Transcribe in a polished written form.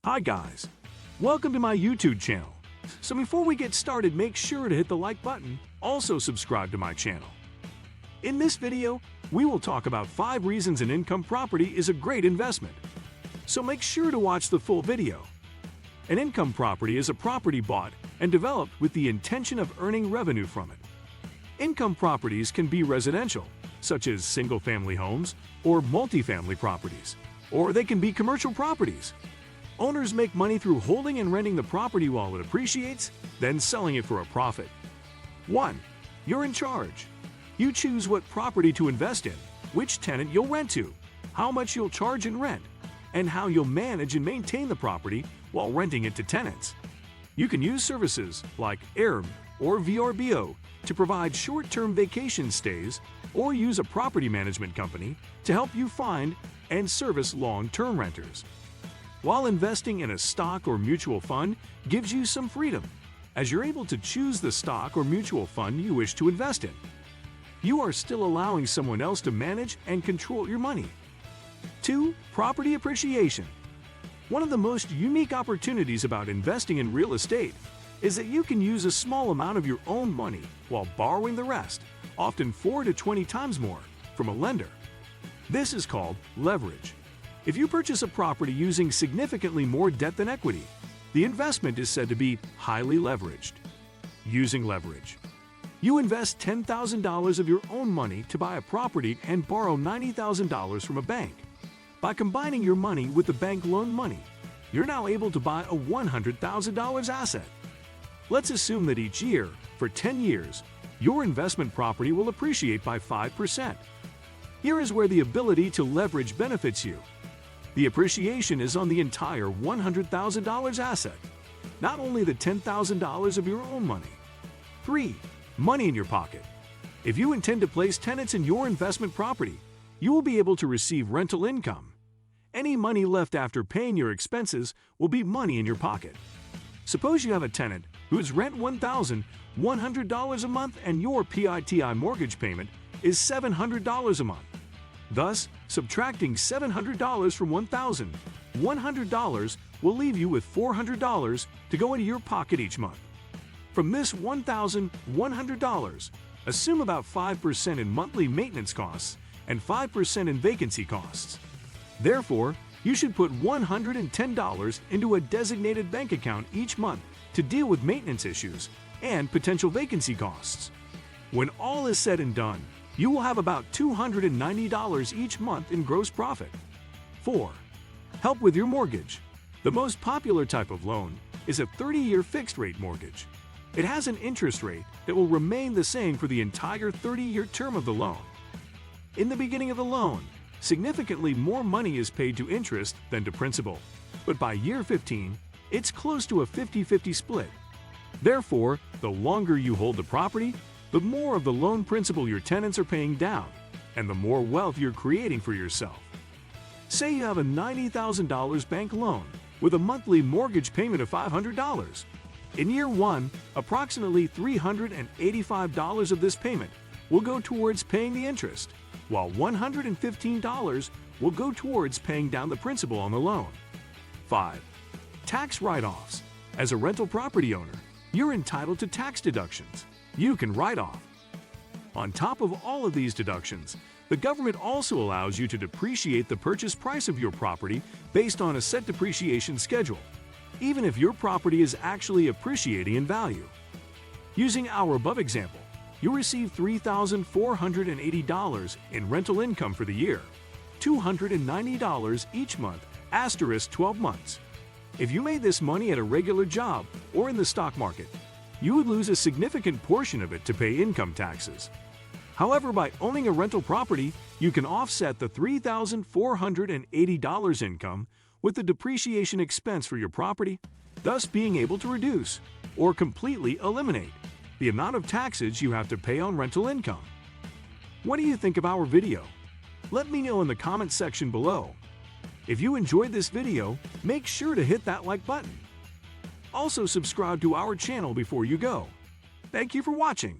Hi guys, welcome to my YouTube channel. So before we get started, make sure to hit the like button, also subscribe to my channel. In this video, we will talk about 5 reasons an income property is a great investment. So make sure to watch the full video. An income property is a property bought and developed with the intention of earning revenue from it. Income properties can be residential, such as single-family homes or multifamily properties, or they can be commercial properties. Owners make money through holding and renting the property while it appreciates, then selling it for a profit. 1. You're in charge. You choose what property to invest in, which tenant you'll rent to, how much you'll charge in rent, and how you'll manage and maintain the property while renting it to tenants. You can use services like AIRB or VRBO to provide short-term vacation stays, or use a property management company to help you find and service long-term renters. While investing in a stock or mutual fund gives you some freedom, as you're able to choose the stock or mutual fund you wish to invest in. You are still allowing someone else to manage and control your money. 2. Property appreciation. One of the most unique opportunities about investing in real estate is that you can use a small amount of your own money while borrowing the rest, often 4 to 20 times more, from a lender. This is called leverage. If you purchase a property using significantly more debt than equity, the investment is said to be highly leveraged. Using leverage. You invest $10,000 of your own money to buy a property and borrow $90,000 from a bank. By combining your money with the bank loan money, you're now able to buy a $100,000 asset. Let's assume that each year, for 10 years, your investment property will appreciate by 5%. Here is where the ability to leverage benefits you. The appreciation is on the entire $100,000 asset, not only the $10,000 of your own money. 3. Money in your pocket. If you intend to place tenants in your investment property, you will be able to receive rental income. Any money left after paying your expenses will be money in your pocket. Suppose you have a tenant whose rent $1,100 a month and your PITI mortgage payment is $700 a month. Thus, subtracting $700 from $1,100 will leave you with $400 to go into your pocket each month. From this $1,100, assume about 5% in monthly maintenance costs and 5% in vacancy costs. Therefore, you should put $110 into a designated bank account each month to deal with maintenance issues and potential vacancy costs. When all is said and done, you will have about $290 each month in gross profit. 4. Help with your mortgage. The most popular type of loan is a 30-year fixed-rate mortgage. It has an interest rate that will remain the same for the entire 30-year term of the loan. In the beginning of the loan, significantly more money is paid to interest than to principal, but by year 15, it's close to a 50-50 split. Therefore, the longer you hold the property, the more of the loan principal your tenants are paying down, and the more wealth you're creating for yourself. Say you have a $90,000 bank loan with a monthly mortgage payment of $500. In year 1, approximately $385 of this payment will go towards paying the interest, while $115 will go towards paying down the principal on the loan. 5. Tax write-offs. As a rental property owner, you're entitled to tax deductions you can write off. On top of all of these deductions, the government also allows you to depreciate the purchase price of your property based on a set depreciation schedule, even if your property is actually appreciating in value. Using our above example, you receive $3,480 in rental income for the year, $290 each month, * 12 months. If you made this money at a regular job or in the stock market, you would lose a significant portion of it to pay income taxes. However, by owning a rental property, you can offset the $3,480 income with the depreciation expense for your property, thus being able to reduce or completely eliminate the amount of taxes you have to pay on rental income. What do you think of our video? Let me know in the comments section below. If you enjoyed this video, make sure to hit that like button. Also subscribe to our channel before you go. Thank you for watching.